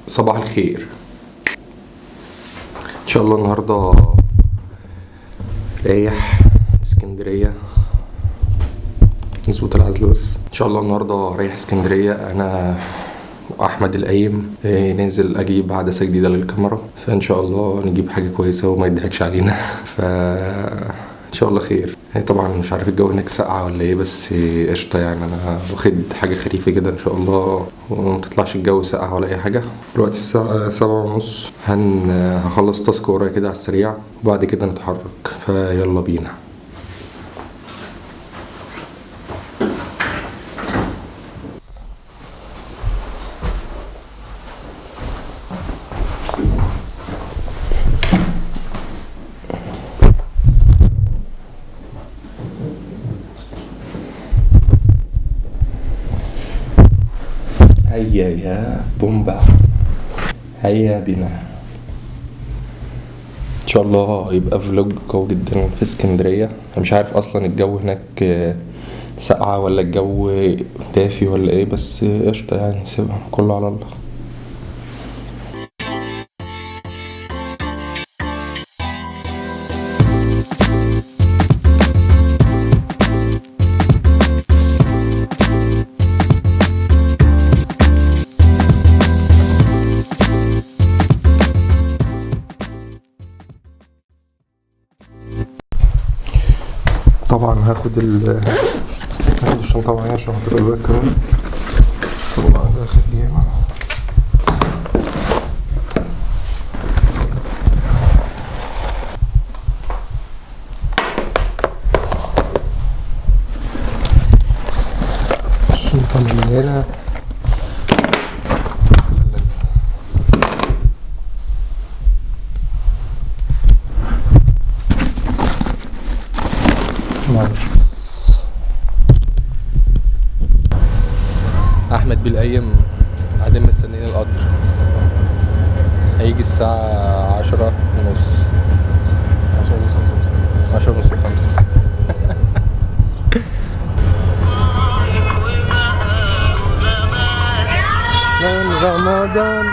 صباح الخير. ان شاء الله النهارده رايح اسكندريه. نظبط العزل بس. ان شاء الله النهارده رايح اسكندريه انا واحمد القايم. ننزل اجيب عدسه جديده للكاميرا، فان شاء الله نجيب حاجه كويسه وما يضحكش علينا. ان شاء الله خير. طبعا مش عارف الجو هناك ساقعه ولا ايه، بس قشطه يعني. انا واخد حاجه خريفه كده ان شاء الله، وما تطلعش الجو ساقع ولا اي حاجه. دلوقتي الساعه 7:30. هخلص تاسك ورايا كده على السريع وبعد كده نتحرك، فيلا بينا. هيا يا بومبا، هيا بنا. ان شاء الله يبقى فلوج قوي جدا في اسكندريه. انا مش عارف اصلا الجو هناك ساقعه ولا الجو دافي ولا ايه، بس قشطه يعني، سيبها كله على الله. طبعا هاخد الشنطة معايا عشان خاطر الباك كمان. طبعا داخل جيمة. الشنطة مليانة. نايس. احمد بالقايم قاعدين مستنيين القطر، هيجي الساعة 10:30. 10:30 من رمضان.